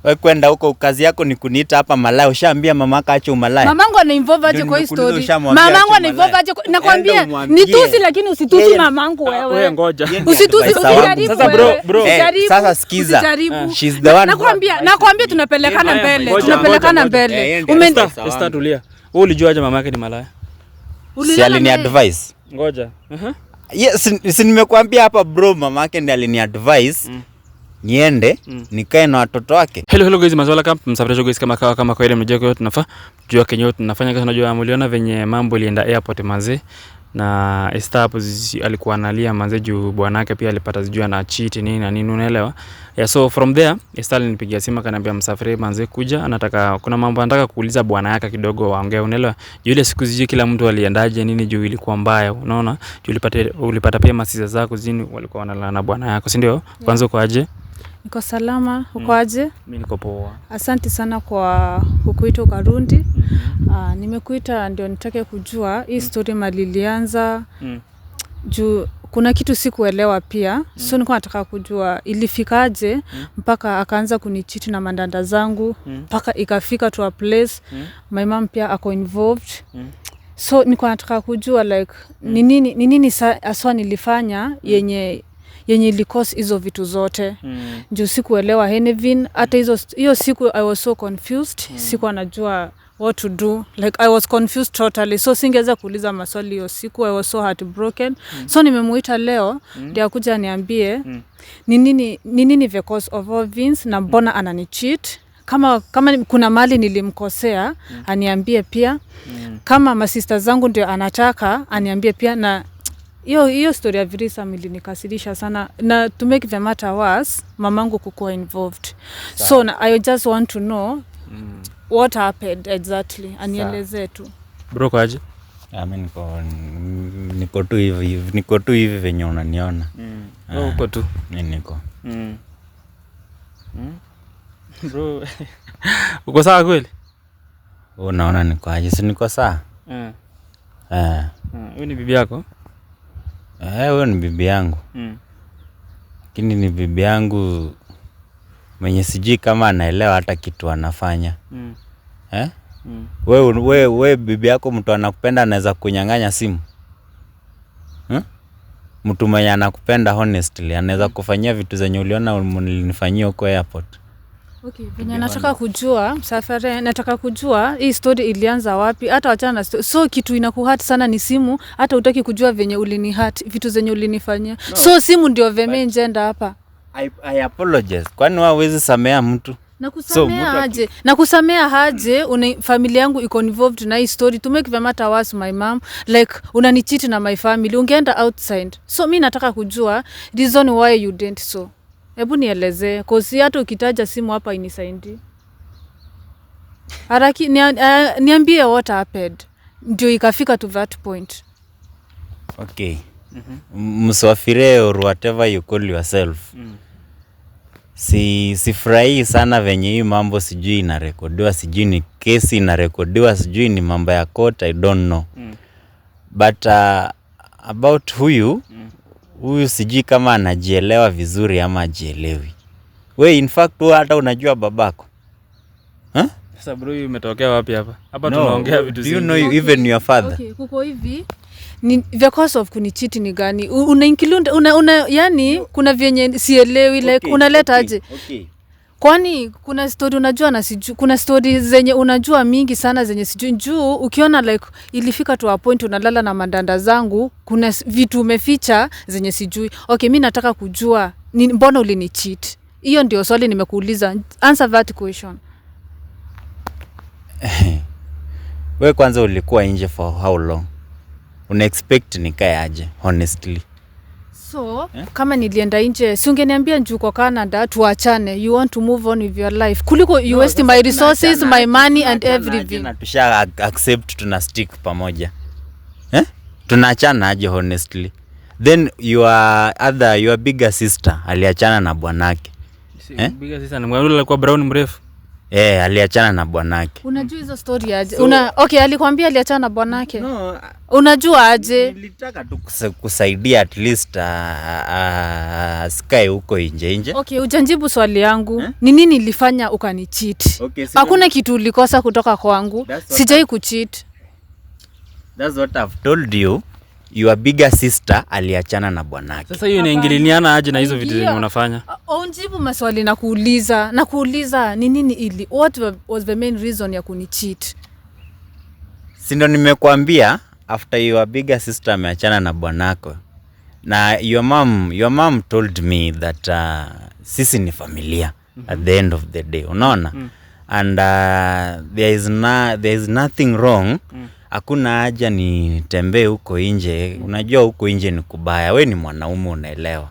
Wewe kwenda huko kazi yako ni kuniita hapa malaya. Ushaambia mamaka acha umalaya? Mamangu ana involve aje kwa hii story? Mamangu ana involve aje? Nakwambia ni tusi lakini usitusi mamangu wewe. Wewe ngoja. Usitusi usijaribu. Sasa bro. Sasa sikiza. She's the one. Nakwambia tunapelekana mbele. Esther tulia. Wewe ulijuaje mamake ni malaya? Si alini advice. Ngoja. Yes, si nimekuambia hapa bro, mamake ndiye alini advice. Niende nikae na watoto wake. Hello guys, maswala kama msafirisho guys, kama kwa ile mjeko yote tunafaa jua Kenya tunafanya kazi. Unajua mliona venye mambo ilienda airport manze, na Esther hapo alikuwa analia manze juu bwanake pia alipata zijua na cheat nini na nini, unaelewa? Yeah, so from there Esther alinipigia simu akaniambia msafiri manze kuja, anataka kuna mambo anataka kuuliza bwana yake kidogo waongee, unaelewa? Juu ile siku zije kila mtu aliendaje nini juu ilikuwa mbaya, unaona? Juu ulipata pia masisa zako zini walikuwa wanalala na bwana yako, si ndio? Kwanza uko aje? Niko salama, uko aje? Mimi niko poa. Asante sana kwa kukuita ukarundi. Nimekuita ndio nitake kujua hii story malilianza. Juu kuna kitu sikuelewa pia. So nilikuwa nataka kujua ilifikaje mpaka akaanza kunicheat na mandanda zangu, mpaka ikafika to a place my mom pia ako involved. So nilikuwa nataka kujua like ni nini aswa nilifanya yenye ilikose hizo vitu zote. Juu sikuelewa anything. Hata hiyo siku I was so confused. Sikuwa najua what to do. Like I was confused totally. So singeweza kuuliza maswali hiyo siku. I was so heartbroken. So nimemuita leo ndio akuja niambie ni nini the cause of all things na mbona ananicheat. Kama kuna mali nilimkosea aniambie pia. Kama masista zangu ndio anataka aniambie pia. Na hiyo story ya Virisa ilinikasirisha sana, na to make the matter worse mamangu kukuwa involved. So I just want to know what happened exactly, anieleze tu. Bro kwaje? Mimi niko tu hivi venye unaniona. Uko tu. Mimi niko. Bro. Uko sawa kweli? Unaona niko aje? Si niko sawa? Wewe ni bibi yako? Wewe ni bibi yangu. Lakini ni bibi yangu mwenye sijui kama anaelewa hata kitu anafanya. Wewe bibi yako mtu anakupenda anaweza kunyang'anya simu? Mtu mwenye anakupenda honestly anaweza kufanyia vitu zenye uliona ulinifanyia huko airport. Okay, venye nataka kujua msafiri, nataka kujua hii story ilianza wapi, hata wachana na story. So kitu inakuhurt sana ni simu, hata utaki kujua venye ulinihurt, vitu zenye ulinifanyia. No. So simu ndio the main agenda hapa. I apologize. Kwani wewe huwezi samea mtu? Nakusamea aje familia yangu iko involved na hii story to make the matter worse my mom, like unanicheat na my family, ungeenda outside. So mimi nataka kujua reason why you didn't so. Hebu nieleze, cause hata ukitaja simu hapa inisaidi. Haraki niambie what happened. Ndio ikafika to that point. Okay. Mswafire or whatever you call yourself. Sifurahi sana venye hii mambo sijui inarekodiwa, sijui ni kesi inarekodiwa, sijui ni mambo ya court, I don't know. But about huyu sijui kama anajielewa vizuri ama ajielewi. We in fact hata unajua babako? Sasa bro, hiyo umetokea wapi hapa? Hapa tunaongea vitu zingi. Do you know even your father? Okay, kuko hivi. The cause of kunicheat ni gani? Include yani kuna vyenye sielewi like unaleta aje? Okay. Kwani kuna story unajua na sijui, kuna story zenye unajua mingi sana zenye sijui. Juu ukiona like ilifika to a point unalala na mandanda zangu, kuna vitu umeficha zenye sijui. Okay, mimi nataka kujua mbona ulinicheat. Hiyo ndio swali nimekuuliza. Answer that question. Wewe kwanza ulikuwa nje for how long? Una expect nikae aje honestly? So, kama nilienda nje, si ungeniambia njoo kwa Canada tuachane, you want to move on with your life. Kuliko you waste my resources, my money and everything. Na tusha accept tuna stick pamoja. Tunaachana aje honestly? Then your bigger sister aliachana na bwanake. Bigger sister ni mwana alikuwa brown mrefu. Aliachana na bwanake. Unajua hizo story aje? Okay, alikwambia aliachana na bwanake? No, unajua aje? Nilitaka tu kusaidia at least sky huko nje. Okay, ujanjibu swali yangu. Ni nini ilifanya ukanicheat? Okay, hakuna kitu ulikosa kutoka kwangu. Sijai kucheat. That's what I've told you. Your bigger sister aliachana na bwanake. Sasa hiyo inaingililiana aje na hizo vitu zenye unafanya? Unjibu maswali na kuuliza ni nini what was the main reason ya kunicheat? Si ndo nimekuambia after your bigger sister ameachana na bwanako. Na your mom told me that sisi ni familia at the end of the day. Unaona? And there is nothing wrong. Hakuna haja nitembee huko nje. Unajua huko nje ni kubaya. We ni mwanaume unaelewa.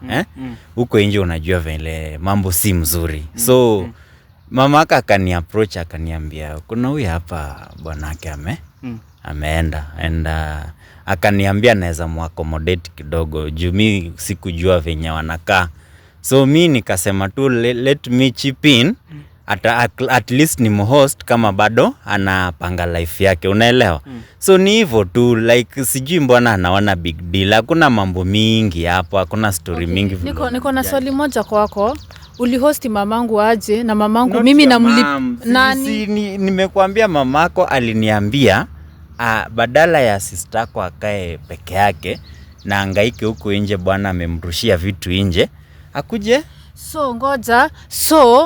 Huko nje unajua vile mambo si mzuri. So mama akani approach akaniambia kuna huyu hapa bwanake ameenda and akaniambia naweza muaccommodate kidogo. Juu mimi sikujua venye wanakaa. So mimi nikasema tu let me chip in. At least ni mhost kama bado anapanga life yake, unaelewa? So ni hivyo tu, like sijui mbona anaona big deal. Hakuna mambo mingi hapo, hakuna story mingi. Niko na swali moja kwako. Ulihosti mamangu aje na mamangu not mimi nani? Nimekuambia mamako aliniambia badala ya sister yako akae peke yake na hangaike huko nje, bwana amemrushia vitu nje, akuje. So ngoja,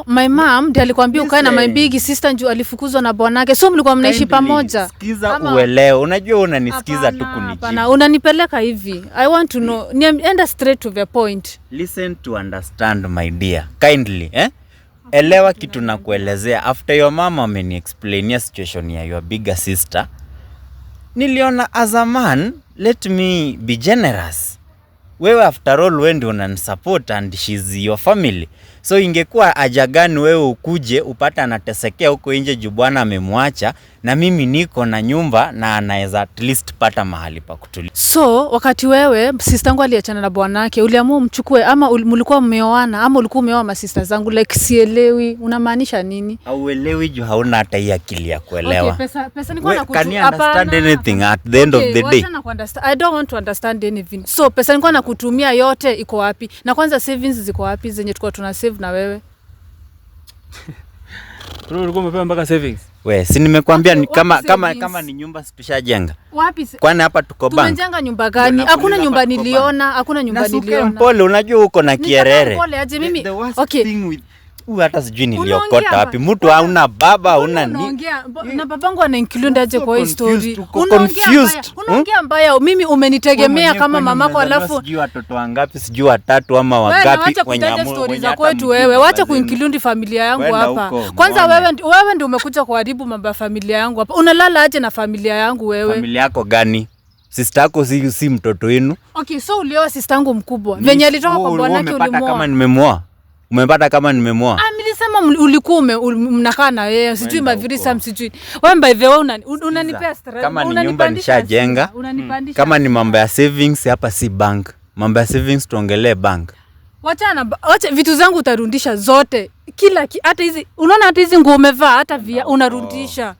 my mom ndiye alikwambia ukae na my big sister njoo alifukuzwa na bwanake. So mlikuwa mnaishi pamoja? Sikiza uelewe. Unajua unanisikiza tu kunijibu. Hapana, unanipeleka hivi. I want to know. Enda straight to the point. Listen to understand my dear. Kindly, elewa kitu na kuelezea. After your mama ameni-explainia situation ya your bigger sister, niliona as a man, let me be generous. Wewe after all wewe ndio unanisupport and she's your family. So ingekuwa haja gani wewe ukuje upata anatesekea huko nje juu bwana amemwacha na mimi niko na nyumba na anaweza at least pata mahali pa kutulia. So wakati wewe sister yangu aliachana na bwanake, uliamua mchukue ama mlikuwa mmeoana ama ulikuwa umeoa masista zangu? Like sielewi unamaanisha nini? Hauelewi juu hauna hata hii akili ya kuelewa. Okay, pesa nilikuwa nakutu. Can you understand anything at the end of the day? I don't want to understand anything. So pesa nilikuwa nakutumia yote iko wapi? Na kwanza savings ziko wapi zenye tulikuwa tuna save na wewe? Bro, ulikuwa umepewa mpaka savings? We, si nimekuambia kama ni nyumba situshajenga. Wapi? Kwani hapa tuko bank? Tumejenga nyumba gani? Hakuna nyumba niliona, hakuna nyumba niliona. Pole, unajua uko na kierere. Pole aje mimi. Okay. Hata sijui niliokota wapi. Mtu hauna baba, hauna nini. Na babangu ana include aje kwa hii story? Unaongea mbaya. Mimi umenitegemea kama mamako, alafu sijui watoto wangapi, sijui watatu ama wangapi kwenye stories za kwetu wewe. Wacha kuinclude familia yangu hapa. Kwanza wewe ndio umekuja kuharibu mambo ya familia yangu hapa. Unalala aje na familia yangu wewe? Familia yako gani? Sister yako si mtoto wenu. Okay, so ulioa sister yangu mkubwa. Venye alitoka kwa bwanake ulimuoa. Kama nimemuoa. Umepata kama nimemoa? Nilisema ulikuwa mnakaa na yeye, sijui mavirisa msijui. Wewe by the way unanipea stress. Kama ni nyumba nishajenga, kama ni mambo ya savings hapa si bank. Mambo ya savings tuongelee bank. Wacha vitu zangu utarudisha zote. Hata hizi unaona, hata hizi nguo umevaa hata via unarudisha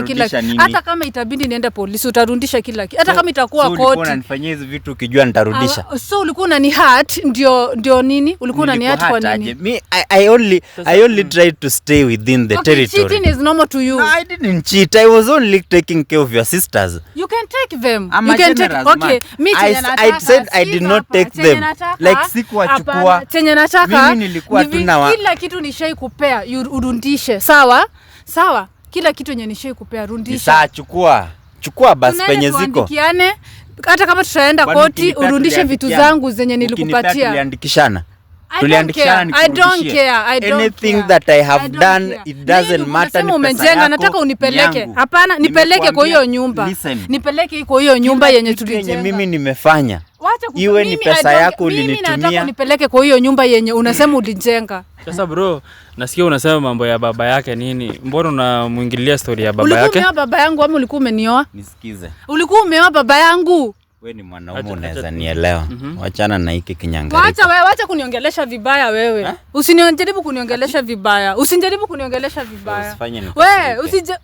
kila kitu. Hata kama itabidi niende polisi utarudisha kila kitu. Hata kama itakuwa koti. Ulikuwa unanifanyia hizi vitu ukijua nitarudisha. So ulikuwa unani hurt ndio nini? Ulikuwa unani hurt kwa nini? Me I only tried to stay within the territory. Cheating is normal to you. No, I didn't cheat. I was only taking care of your sisters. You can take them. You can take. Okay, I said I did not take them. Like sikuwachukua. Chenye nataka mimi nilikuwa tuna kila kitu nishai kupea urudishe. Sawa? Kila kitu yenye nishai kupea rudisha. Chukua basi penye ziko. Hata kama tutaenda koti urudishe vitu zangu zenye nilikupatia. Tuliandikishana. I don't care. Anything that I have done, it doesn't matter. Umejenga, nataka unipeleke. Hapana, nipeleke kwa hiyo nyumba. Nipeleke kwa hiyo nyumba yenye tulijenga. Mimi nimefanya. Iwe ni pesa yako ulinitumia. Mimi nataka unipeleke kwa hiyo nyumba yenye unasema ulijenga. Sasa bro, nasikia unasema mambo ya baba yake nini? Mbona unamuingilia story ya baba yake? Ulikuwa umeoa baba yangu ama ulikuwa umenioa? Nisikize. Ulikuwa umeoa baba yangu? Wewe ni mwanaume unaweza nielewa. Wachana na hiki kinyangariko. Wacha kuniongelesha vibaya wewe. Usinijaribu kuniongelesha vibaya. Usinijaribu kuniongelesha vibaya. Wewe usije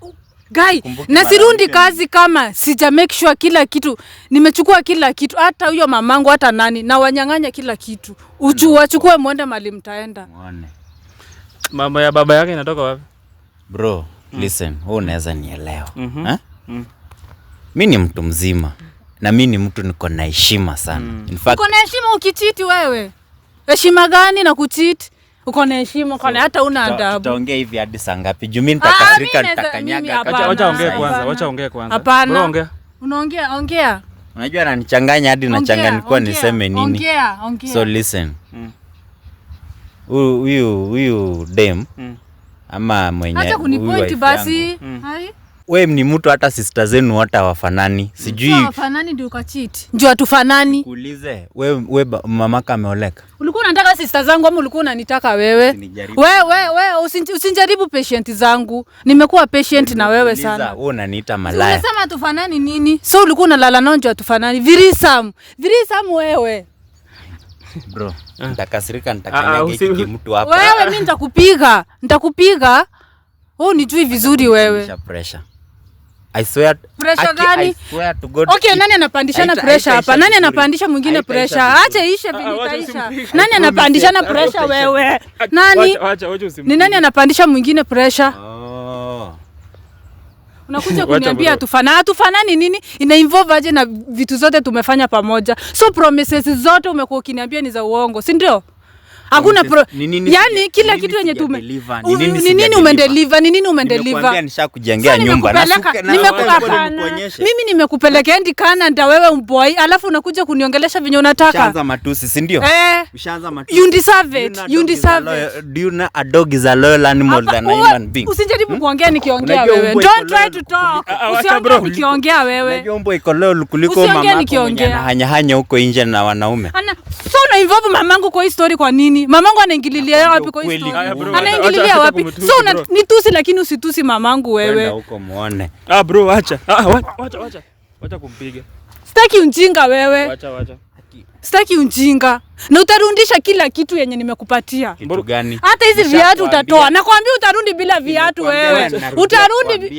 Guy, na sirundi kazi kama sija make sure kila kitu. Nimechukua kila kitu, hata huyo mamangu hata nani na wanyang'anya kila kitu. Wachukue muende mali mtaenda. Muone. Mama ya baba yake inatoka wapi? Bro, listen, wewe unaweza nielewa. Mimi ni mtu mzima na mimi ni mtu niko na heshima sana. In fact, uko na heshima ukichiti wewe? Heshima gani na kuchiti? Uko na heshima, uko na hata una adabu. Tutaongea hivi hadi saa ngapi? Juu mimi nitakasirika nitakanyaga. Wacha ongea kwanza. Hapana. Bro, ongea. Ongea. Unajua ananichanganya hadi nachanganyikiwa niseme nini. Ongea. So listen. Huyu dem ama mwenye acha kunipoint basi. Hai. Wewe ni mtu hata sister zenu hata wafanani. Sijui wafanani ndio ukacheat. Njoo tufanani. Kuulize, wewe mamaka ameoleka? Ulikuwa unataka sister zangu ama ulikuwa unanitaka wewe? Wewe usinijaribu patient zangu. Nimekuwa patient na wewe sana. Wewe unaniita malaya. Unasema tufanani nini? So ulikuwa unalala nao njoo tufanani. Virisam wewe. Bro, nitakasirika nitakanyaga hiki mtu hapa. Wewe mimi nitakupiga. Oh, nijui vizuri wewe. Pressure. I swear to God. Okay, nani anapandishana pressure hapa? Nani anapandisha mwingine pressure? Acha ishe vitaisha. Nani anapandishana pressure wewe? Nani? Ni nani anapandisha mwingine pressure? Unakuja kuniambia tufanani nini? Ina involve aje na vitu zote tumefanya pamoja. So promises zote umekuwa ukiniambia ni za uongo, si ndio? Hakuna yani kila kitu yenye tume Ni nini umendeliver? Nimekwambia nishakujengea nyumba na mimi nimekupeleka endi Canada wewe mboy, alafu unakuja kuniongelesha vinyo unataka. Ushaanza matusi, si ndio? Ushaanza matusi. You deserve it. Do you know a dog is a loyal animal than a human being? Usijaribu kuongea nikiongea wewe. Don't try to talk. Usiongee nikiongea wewe. Unajua mbwa iko loyal kuliko mama mwenye hanya huko nje na wanaume. So na involve mamangu kwa hii story kwa nini? Mamangu anaingililia wapi kwa hii story? Anaingililia wapi? So nitusi lakini usitusi mamangu wewe. Kwenda huko muone. Bro, acha. Wacha kumpiga. Sitaki ujinga wewe. Wacha. Sitaki ujinga. Na utarudisha kila kitu yenye nimekupatia. Kitu gani? Hata hizi viatu utatoa. Nakwambia utarudi bila viatu wewe. Utarudi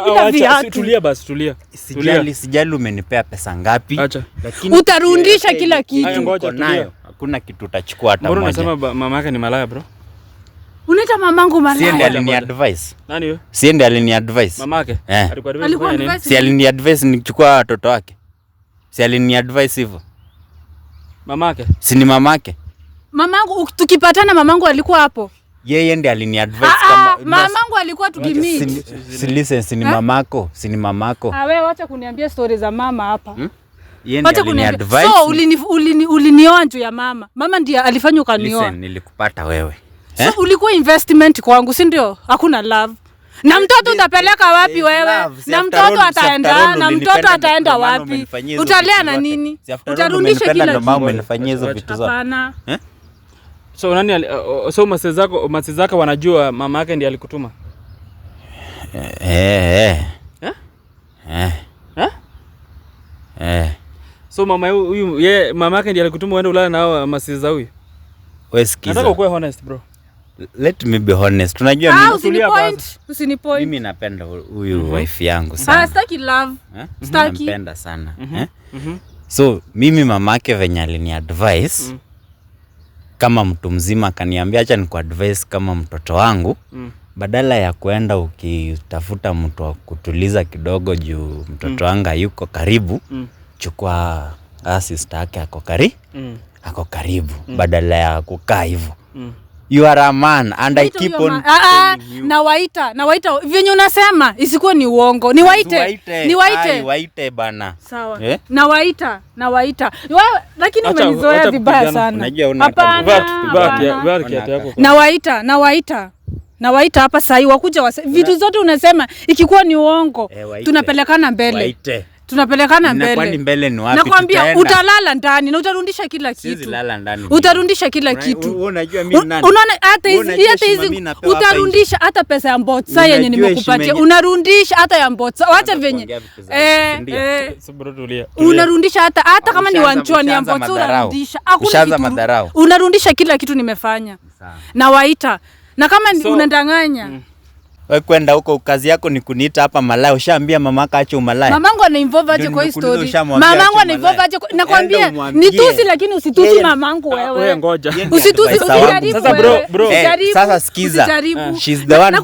bila viatu. Tulia. Sijali umenipea pesa ngapi? Lakini utarudisha kila kitu. Ngoja nayo. Hakuna kitu utachukua hata moja. Bro, unasema mama yake ni malaya bro? Unaita mamangu malaya? Siende alini-advise. Nani huyo? Siende alini-advise. Mama yake? Alikuwa advise. Si alini-advise nichukua watoto wake. Si alini-advise hivyo. Mama yake? Si ni mama yake? Mamangu tukipatana mamangu alikuwa hapo. Yeye ndiye alini-advise kama mamangu alikuwa tukimit. Si ni mamako, si ni mamako. Wewe wacha kuniambia stories za mama hapa. Yeye ndiye alini-advise. So ulinioa juu ya mama. Mama ndiye alifanya ukanioa. Listen, nilikupata wewe. So ulikuwa investment kwangu, si ndio? Hakuna love. Na mtoto utapeleka wapi wewe? Na mtoto ataenda wapi? Utalea na nini? Utarudisha kila kitu. Mama umenifanyia hizo vitu zote. Hapana. So nani so masi zako wanajua mama yake ndiye alikutuma? So mama huyu yeye mama yake ndiye alikutuma uende ulale na masi za huyu? Wewe sikiza. Nataka ukuwe honest bro. Let me be honest. Tunajua usinipoint. Mimi napenda huyu wife yangu sana. Sitaki love. Sitaki. Napenda sana. So mimi mamake venye alini-advise kama mtu mzima akaniambia acha nikuadvise kama mtoto wangu. Badala ya kuenda ukitafuta mtu wa kutuliza kidogo juu mtoto wangu yuko karibu, chukua sister yake ako karibu badala ya kukaa hivyo. You are a man and I keep on nawaita venye unasema isikuwe ni uongo. Niwaite bana. Sawa. Nawaita wewe, lakini umenizoea vibaya sana. Nawaita hapa sasa wakuja vitu zote unasema ikikuwa ni uongo tunapelekana mbele. tunapelekana mbele. Kwani mbele ni wapi? Nakwambia utalala ndani na utarudisha kila kitu. Siwezi lala ndani. Utarudisha kila kitu. Unajua mimi nani? Unaona hata hizi utarudisha hata pesa ya mbotsa yenye nimekupatia. Unarudisha hata ya mbotsa. Wacha venye. Unarudisha hata kama ni wanchoni ya mbotsa unarudisha. Ushaanza madharau. Unarudisha kila kitu nimefanya. Na waita. Na kama unandanganya. Wewe kwenda huko kazi yako ni kuniita hapa malaya. Ushaambia mamaka acha umalaya. Mamangu ana involve aje kwa hii story. Mamangu ana involve aje. Nakwambia ni tusi lakini usitusi mamangu wewe. Wewe ngoja. Usitusi usijaribu. Sasa bro. Sasa sikiza. She's the one.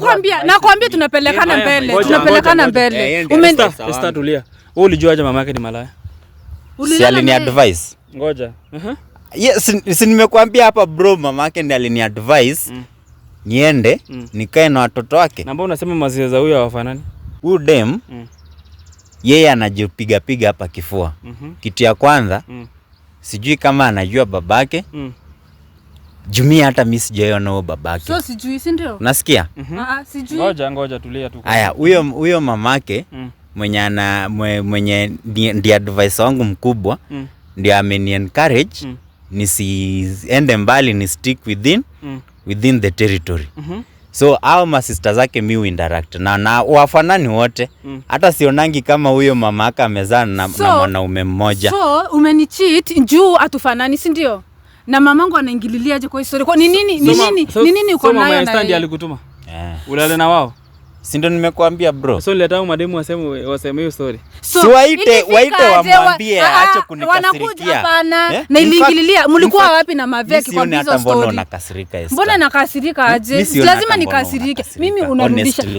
Nakwambia tunapelekana mbele. Tunapelekana mbele. Esther tulia. Wewe ulijuaje mamake ni malaya? Si alini advice. Ngoja. Yes, si nimekuambia hapa bro, mamake ndiye alini advice. Niende nikae na watoto wake. Na mbona unasema maziwa za huyo hawafanani? Huyu dem yeye anajipiga piga hapa kifua. Kitu ya kwanza sijui kama anajua babake. Jumia hata mimi sijaiona huyo babake. So sijui, si ndio? Unasikia? Sijui. Ngoja tulia tu. Haya, huyo mamake mwenye ndiye advice wangu mkubwa ndiye ameni encourage nisiende mbali, ni stick within the territory. So hao masista zake mi interact na wafanani wote. Hata sionangi kama huyo mama aka amezaa na mwanaume mmoja. So umenicheat juu atufanani, si ndio? Na mamangu anaingililia aje kwa historia? Kwa nini uko nayo na yeye? Alikutuma? Ulale na wao? Si ndio nimekuambia bro. So leta mademu waseme hiyo story. So waite wamwambie aache kunikasirikia. Hapana. Na iliingililia mlikuwa wapi na Maveki kwa hizo story? Mbona nakasirika Esther? Mbona nakasirika aje? Lazima nikasirike. Mimi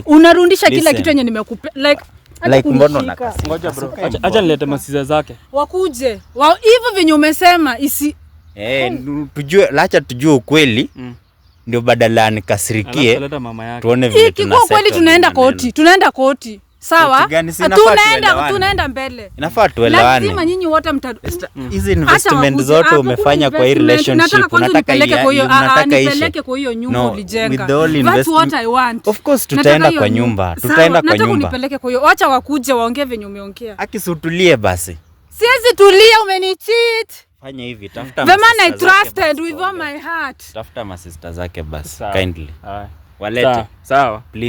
unarudisha kila kitu yenye nimekupa. Like mbona nakasirika? Ngoja bro. Acha nilete masiza zake. Wakuje. Hivyo venye umesema acha tujue ukweli. Ndio badala nikasirikie. Tuone vile tunasema. Kwa kweli tunaenda koti. Sawa? Tunaenda mbele. Inafaa tuelewane. Lazima nyinyi wote hizi investment zote umefanya kwa hii relationship. Unataka nipeleke kwa hiyo nyumba ulijenga. That's what I want. Of course tutaenda kwa nyumba. Nataka unipeleke kwa hiyo. Acha wakuje waongee venye umeongea. Akisutulie basi. Siwezi tulia, umenicheat. Fanya hivi, tafuta the man I trusted with all my heart. Tafuta masista zake basi kindly. Walete. Sawa. Please.